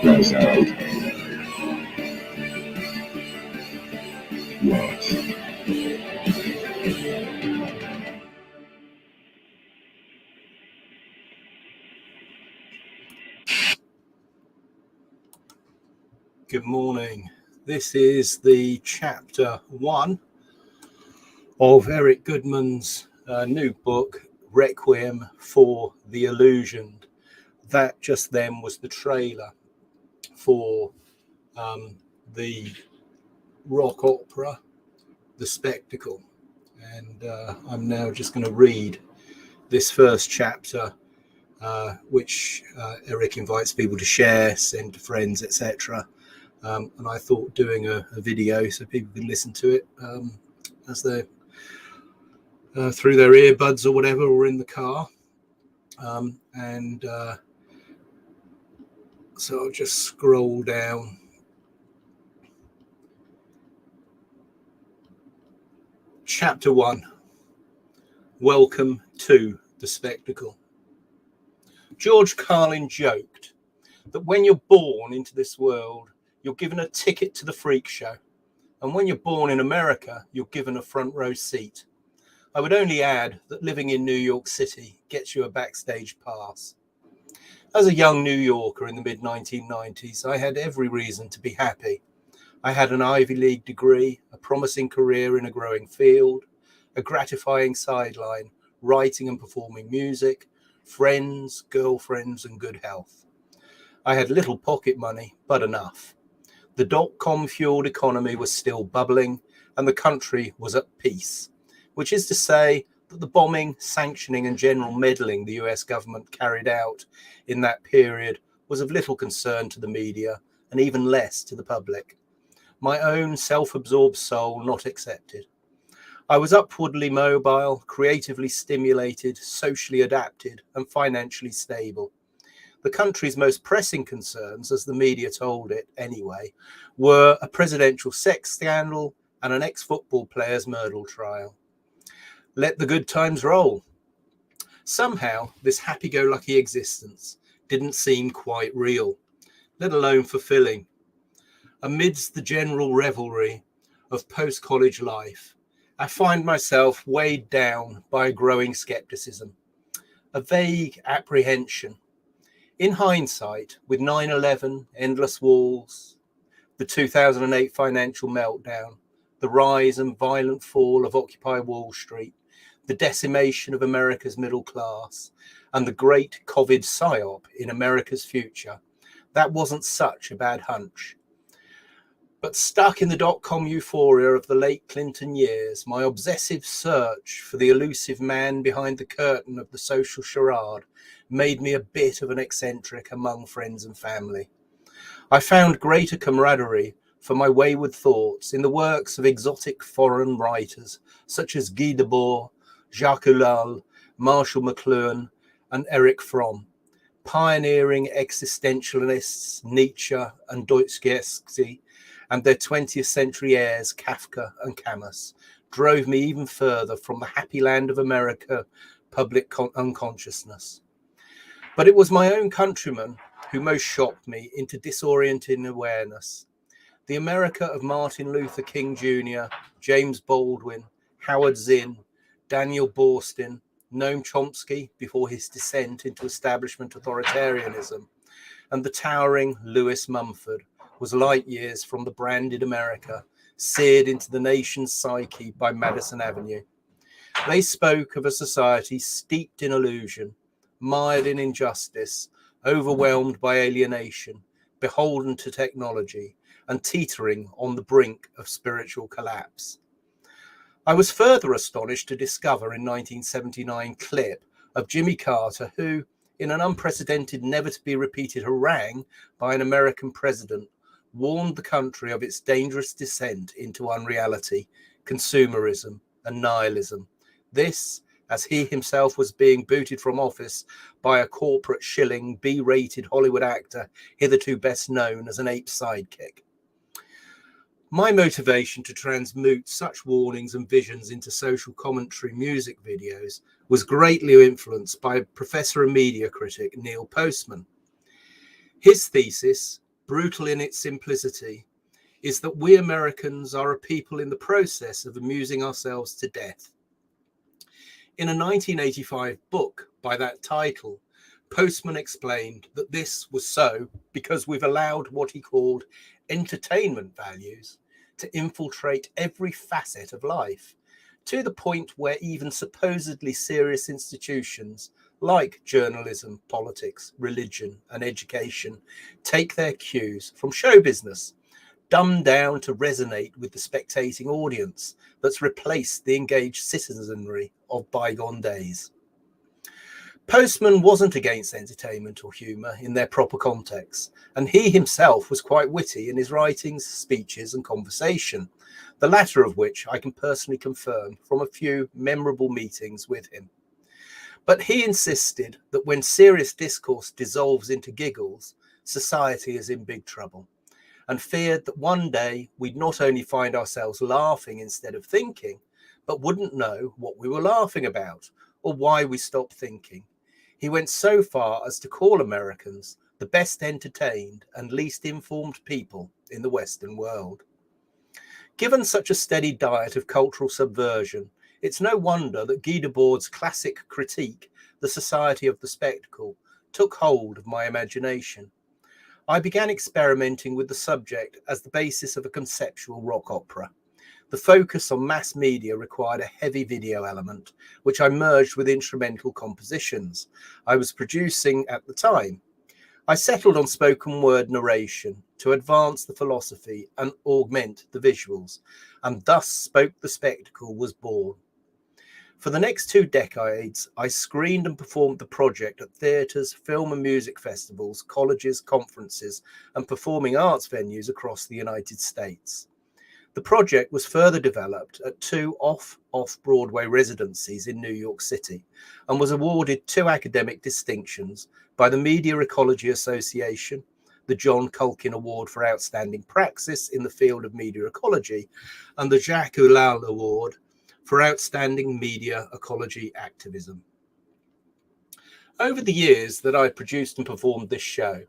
Goes out. What? Good morning. This is the chapter 1 of Eric Goodman's new book, Requiem for the Illusioned. That just then was the trailer for the rock opera, The Spectacle. And I'm now just going to read this first chapter, which Eric invites people to share, send to friends, etc. And I thought doing a video so people can listen to it as they're through their earbuds or whatever, or in the car. So I'll just scroll down. Chapter 1. Welcome to the Spectacle. George Carlin joked that when you're born into this world, you're given a ticket to the freak show. And when you're born in America, you're given a front row seat. I would only add that living in New York City gets you a backstage pass. As a young New Yorker in the mid-1990s, I had every reason to be happy. I had an Ivy League degree, a promising career in a growing field, a gratifying sideline, writing and performing music, friends, girlfriends, and good health. I had little pocket money, but enough. The dot-com fueled economy was still bubbling, and the country was at peace, which is to say that the bombing, sanctioning, and general meddling the US government carried out in that period was of little concern to the media, and even less to the public. My own self-absorbed soul not excepted. I was upwardly mobile, creatively stimulated, socially adapted, and financially stable. The country's most pressing concerns, as the media told it anyway, were a presidential sex scandal and an ex-football player's murder trial. Let the good times roll. Somehow, this happy-go-lucky existence didn't seem quite real, let alone fulfilling. Amidst the general revelry of post-college life, I find myself weighed down by a growing skepticism, a vague apprehension. In hindsight, with 9/11, endless wars, the 2008 financial meltdown, the rise and violent fall of Occupy Wall Street, the decimation of America's middle class, and the great COVID psyop in America's future, that wasn't such a bad hunch. But stuck in the dot-com euphoria of the late Clinton years, my obsessive search for the elusive man behind the curtain of the social charade made me a bit of an eccentric among friends and family. I found greater camaraderie for my wayward thoughts in the works of exotic foreign writers such as Guy Debord, Jacques Ellul, Marshall McLuhan, and Erich Fromm. Pioneering existentialists Nietzsche and Dostoevsky and their 20th century heirs Kafka and Camus drove me even further from the happy land of America public unconsciousness. But it was my own countrymen who most shocked me into disorienting awareness. The America of Martin Luther King Jr., James Baldwin, Howard Zinn, Daniel Boorstin, Noam Chomsky before his descent into establishment authoritarianism, and the towering Lewis Mumford was light years from the branded America, seared into the nation's psyche by Madison Avenue. They spoke of a society steeped in illusion, mired in injustice, overwhelmed by alienation, beholden to technology, and teetering on the brink of spiritual collapse. I was further astonished to discover in 1979 clip of Jimmy Carter who, in an unprecedented, never-to-be-repeated harangue by an American president, warned the country of its dangerous descent into unreality, consumerism, and nihilism. This, as he himself was being booted from office by a corporate shilling, B-rated Hollywood actor, hitherto best known as an ape sidekick. My motivation to transmute such warnings and visions into social commentary music videos was greatly influenced by professor and media critic Neil Postman. His thesis, brutal in its simplicity, is that we Americans are a people in the process of amusing ourselves to death. In a 1985 book by that title, Postman explained that this was so because we've allowed what he called entertainment values to infiltrate every facet of life, to the point where even supposedly serious institutions like journalism, politics, religion, and education take their cues from show business, dumbed down to resonate with the spectating audience that's replaced the engaged citizenry of bygone days. Postman wasn't against entertainment or humour in their proper context, and he himself was quite witty in his writings, speeches and conversation, the latter of which I can personally confirm from a few memorable meetings with him. But he insisted that when serious discourse dissolves into giggles, society is in big trouble, and feared that one day we'd not only find ourselves laughing instead of thinking, but wouldn't know what we were laughing about or why we stopped thinking. He went so far as to call Americans the best entertained and least informed people in the Western world. Given such a steady diet of cultural subversion, it's no wonder that Guy Debord's classic critique, The Society of the Spectacle, took hold of my imagination. I began experimenting with the subject as the basis of a conceptual rock opera. The focus on mass media required a heavy video element, which I merged with instrumental compositions I was producing at the time. I settled on spoken word narration to advance the philosophy and augment the visuals, and thus Spoke the Spectacle was born. For the next 2 decades, I screened and performed the project at theatres, film and music festivals, colleges, conferences, and performing arts venues across the United States. The project was further developed at 2 off-Broadway residencies in New York City and was awarded 2 academic distinctions by the Media Ecology Association, the John Culkin Award for Outstanding Praxis in the Field of Media Ecology, and the Jacques Ellul Award for Outstanding Media Ecology Activism. Over the years that I produced and performed this show,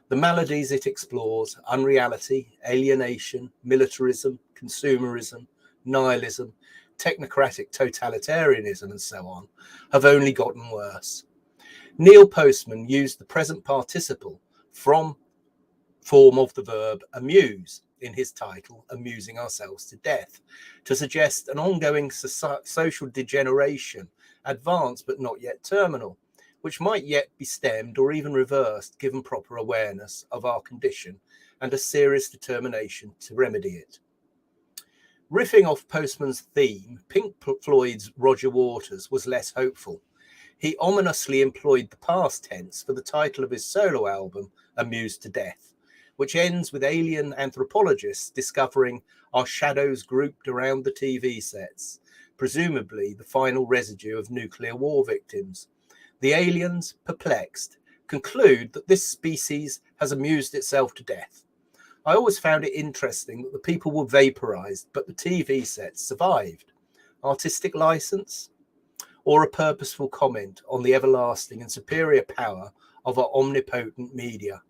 the maladies it explores, unreality, alienation, militarism, consumerism, nihilism, technocratic totalitarianism, and so on, have only gotten worse. Neil Postman used the present participle from form of the verb amuse in his title, Amusing Ourselves to Death, to suggest an ongoing social degeneration, advanced but not yet terminal, which might yet be stemmed or even reversed given proper awareness of our condition and a serious determination to remedy it. Riffing off Postman's theme, Pink Floyd's Roger Waters was less hopeful. He ominously employed the past tense for the title of his solo album, Amused to Death, which ends with alien anthropologists discovering our shadows grouped around the TV sets, presumably the final residue of nuclear war victims. The aliens, perplexed, conclude that this species has amused itself to death. I always found it interesting that the people were vaporized, but the TV sets survived. Artistic license? Or a purposeful comment on the everlasting and superior power of our omnipotent media?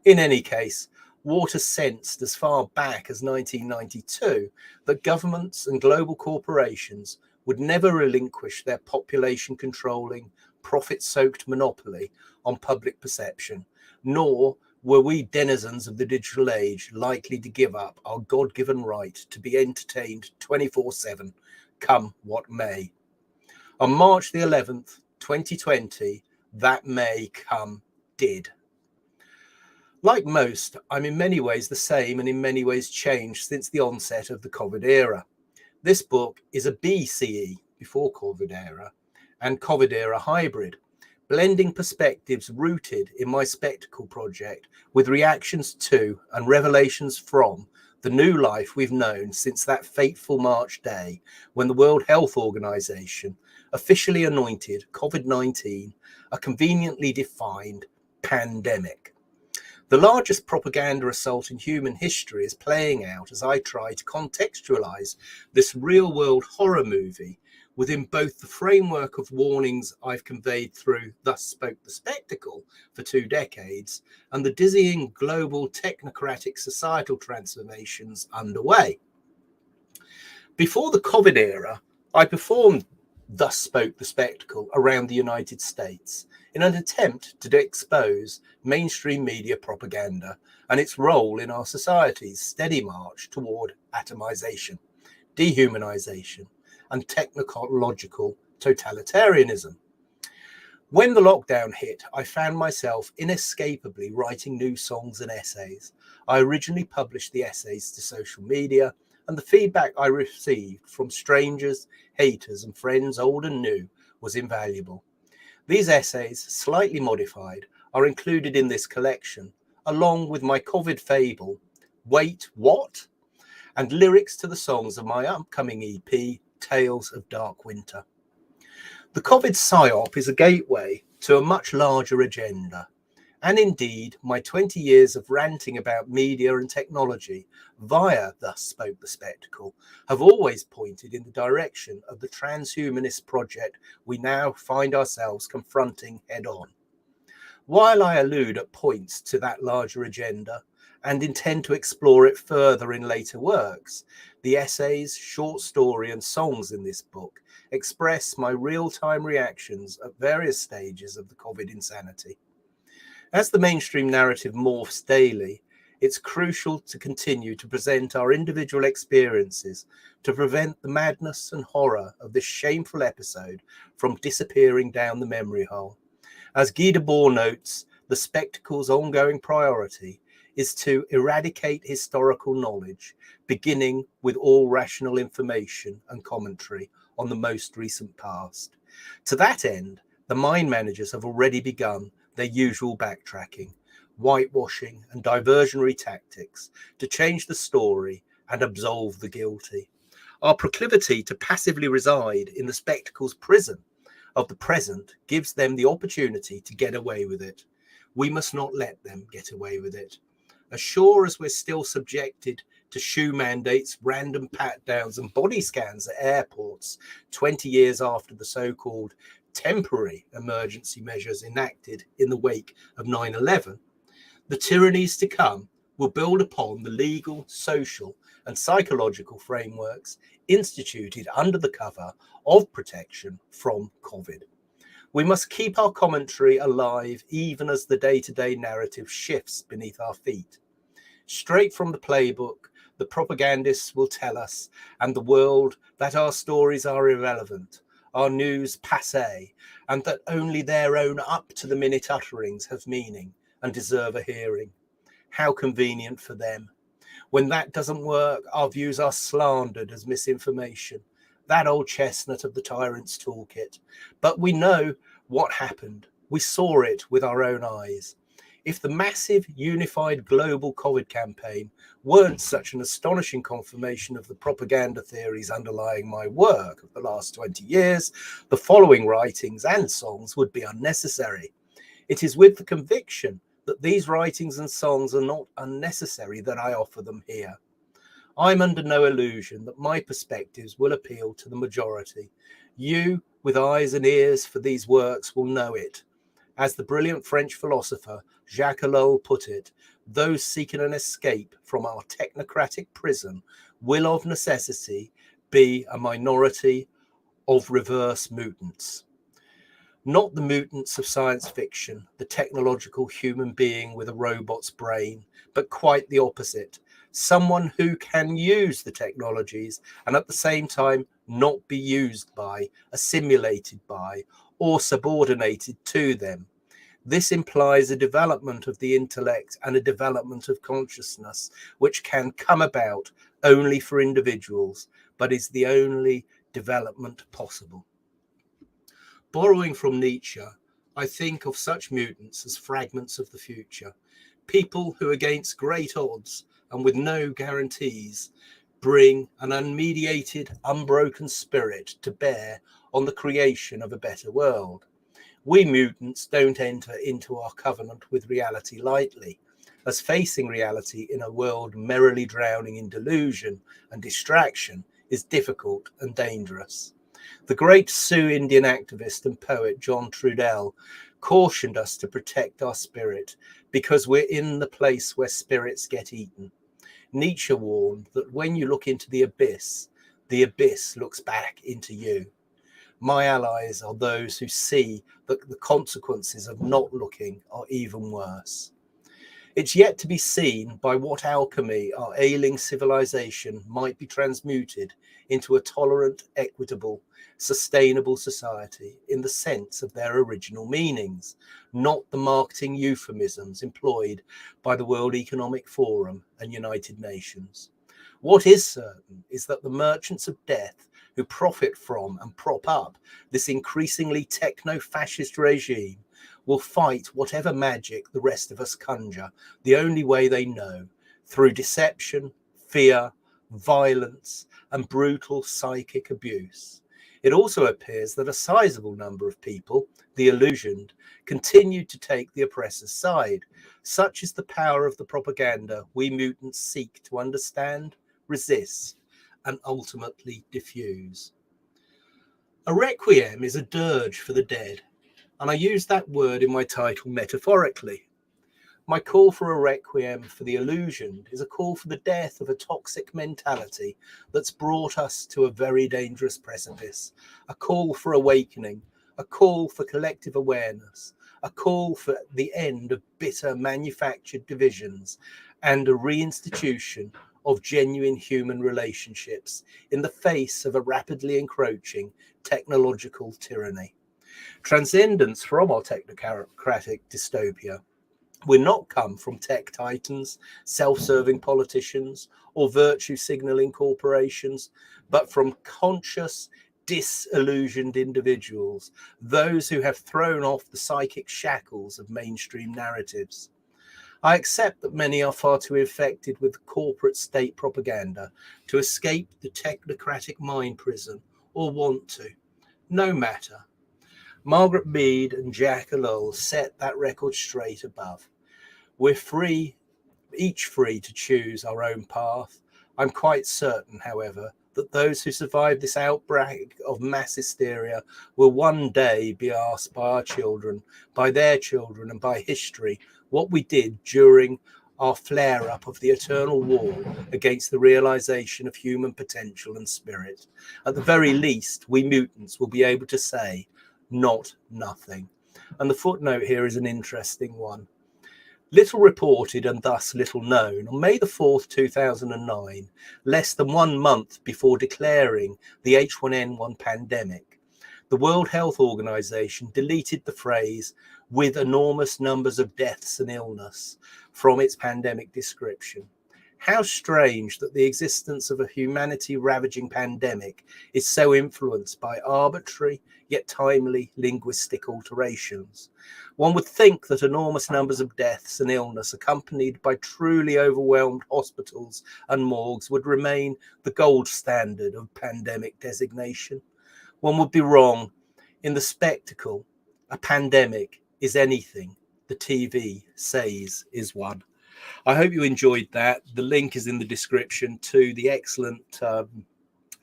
In any case, Waters sensed as far back as 1992 that governments and global corporations would never relinquish their population-controlling, profit-soaked monopoly on public perception, nor were we denizens of the digital age likely to give up our God-given right to be entertained 24/7, come what may. On March the 11th, 2020, that may come did. Like most, I'm in many ways the same and in many ways changed since the onset of the COVID era. This book is a BCE, before COVID era, and COVID era hybrid, blending perspectives rooted in my spectacle project with reactions to and revelations from the new life we've known since that fateful March day when the World Health Organization officially anointed COVID-19 a conveniently defined pandemic. The largest propaganda assault in human history is playing out as I try to contextualize this real-world horror movie within both the framework of warnings I've conveyed through Thus Spoke the Spectacle for 2 decades and the dizzying global technocratic societal transformations underway. Before the COVID era, I performed Thus Spoke the Spectacle around the United States in an attempt to expose mainstream media propaganda and its role in our society's steady march toward atomization, dehumanization, and technological totalitarianism. When the lockdown hit, I found myself inescapably writing new songs and essays. I originally published the essays to social media, and the feedback I received from strangers, haters, and friends old and new was invaluable. These essays, slightly modified, are included in this collection, along with my COVID fable, Wait, What? And lyrics to the songs of my upcoming EP, Tales of Dark Winter. The COVID PSYOP is a gateway to a much larger agenda. And indeed, my 20 years of ranting about media and technology via Thus Spoke the Spectacle have always pointed in the direction of the transhumanist project we now find ourselves confronting head on. While I allude at points to that larger agenda and intend to explore it further in later works, the essays, short story, and songs in this book express my real-time reactions at various stages of the COVID insanity. As the mainstream narrative morphs daily, it's crucial to continue to present our individual experiences to prevent the madness and horror of this shameful episode from disappearing down the memory hole. As Guy Debord notes, the spectacle's ongoing priority is to eradicate historical knowledge, beginning with all rational information and commentary on the most recent past. To that end, the mind managers have already begun their usual backtracking, whitewashing, and diversionary tactics to change the story and absolve the guilty. Our proclivity to passively reside in the spectacle's prison of the present gives them the opportunity to get away with it. We must not let them get away with it. As sure as we're still subjected to shoe mandates, random pat-downs, and body scans at airports 20 years after the so-called temporary emergency measures enacted in the wake of 9/11, the tyrannies to come will build upon the legal, social, and psychological frameworks instituted under the cover of protection from COVID. We must keep our commentary alive even as the day-to-day narrative shifts beneath our feet. Straight from the playbook, the propagandists will tell us and the world that our stories are irrelevant, our news passé, and that only their own up-to-the-minute utterings have meaning and deserve a hearing. How convenient for them. When that doesn't work, our views are slandered as misinformation, that old chestnut of the tyrant's toolkit. But we know what happened. We saw it with our own eyes. If the massive, unified global COVID campaign weren't such an astonishing confirmation of the propaganda theories underlying my work of the last 20 years, the following writings and songs would be unnecessary. It is with the conviction that these writings and songs are not unnecessary that I offer them here. I'm under no illusion that my perspectives will appeal to the majority. You, with eyes and ears for these works, will know it. As the brilliant French philosopher Jacques Ellul put it, those seeking an escape from our technocratic prison will of necessity be a minority of reverse mutants. Not the mutants of science fiction, the technological human being with a robot's brain, but quite the opposite. Someone who can use the technologies and at the same time not be used by, assimilated by, or subordinated to them. This implies a development of the intellect and a development of consciousness, which can come about only for individuals, but is the only development possible. Borrowing from Nietzsche, I think of such mutants as fragments of the future, people who against great odds and with no guarantees bring an unmediated, unbroken spirit to bear on the creation of a better world. We mutants don't enter into our covenant with reality lightly, as facing reality in a world merrily drowning in delusion and distraction is difficult and dangerous. The great Sioux Indian activist and poet John Trudell cautioned us to protect our spirit because we're in the place where spirits get eaten. Nietzsche warned that when you look into the abyss looks back into you. My allies are those who see that the consequences of not looking are even worse. It's yet to be seen by what alchemy our ailing civilization might be transmuted into a tolerant, equitable, sustainable society in the sense of their original meanings, not the marketing euphemisms employed by the World Economic Forum and United Nations. What is certain is that the merchants of death who profit from and prop up this increasingly techno-fascist regime will fight whatever magic the rest of us conjure the only way they know, through deception, fear, violence, and brutal psychic abuse. It also appears that a sizable number of people, the illusioned, continue to take the oppressor's side. Such is the power of the propaganda we mutants seek to understand, resist, and ultimately diffuse. A requiem is a dirge for the dead, and I use that word in my title metaphorically. My call for a requiem for the illusioned is a call for the death of a toxic mentality that's brought us to a very dangerous precipice, a call for awakening, a call for collective awareness, a call for the end of bitter manufactured divisions, and a reinstitution of genuine human relationships in the face of a rapidly encroaching technological tyranny. Transcendence from our technocratic dystopia will not come from tech titans, self-serving politicians, or virtue signaling corporations, but from conscious, disillusioned individuals, those who have thrown off the psychic shackles of mainstream narratives. I accept that many are far too infected with corporate state propaganda to escape the technocratic mind prison or want to. No matter. Margaret Mead and Jack Ellul set that record straight above. We're free, each free to choose our own path. I'm quite certain, however, that those who survive this outbreak of mass hysteria will one day be asked by our children, by their children, and by history what we did during our flare-up of the eternal war against the realization of human potential and spirit. At the very least, we mutants will be able to say, not nothing. And the footnote here is an interesting one. Little reported and thus little known, on May the 4th, 2009, less than 1 month before declaring the H1N1 pandemic, the World Health Organization deleted the phrase "with enormous numbers of deaths and illness" from its pandemic description. How strange that the existence of a humanity-ravaging pandemic is so influenced by arbitrary yet timely linguistic alterations. One would think that enormous numbers of deaths and illness accompanied by truly overwhelmed hospitals and morgues would remain the gold standard of pandemic designation. One would be wrong. In the spectacle, a pandemic is anything the TV says is one. I hope you enjoyed that. The link is in the description to the excellent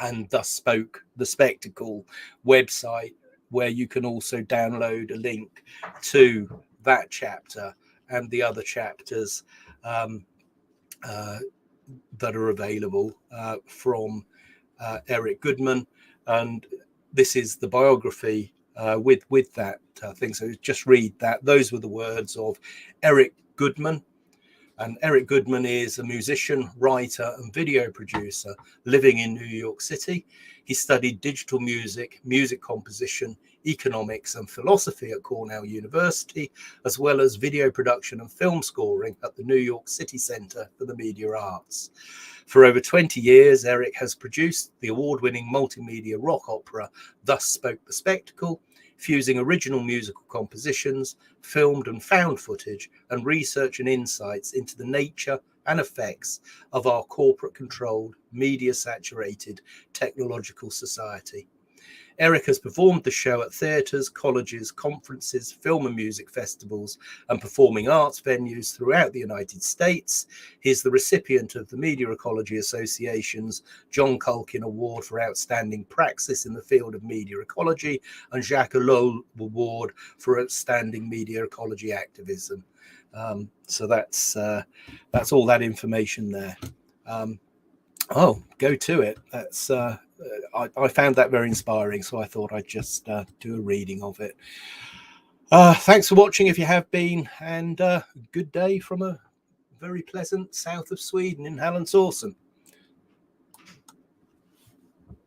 and Thus Spoke the Spectacle website, where you can also download a link to that chapter and the other chapters that are available from Eric Goodman. And this is the biography with that thing. So just read that. Those were the words of Eric Goodman. And Eric Goodman is a musician, writer, and video producer living in New York City. He studied digital music, music composition, economics and philosophy at Cornell University, as well as video production and film scoring at the New York City Center for the Media Arts. For over 20 years, Eric has produced the award-winning multimedia rock opera Thus Spoke the Spectacle, fusing original musical compositions, filmed and found footage, and research and insights into the nature and effects of our corporate-controlled, media-saturated technological society. Eric has performed the show at theatres, colleges, conferences, film and music festivals, and performing arts venues throughout the United States. He is the recipient of the Media Ecology Association's John Culkin Award for Outstanding Praxis in the field of media ecology and Jacques Ellul Award for Outstanding Media Ecology Activism. So that's all that information there. Go to it. That's I found that very inspiring, so I thought I'd just do a reading of it. Thanks for watching if you have been, and good day from a very pleasant south of Sweden in Hallandsåsen.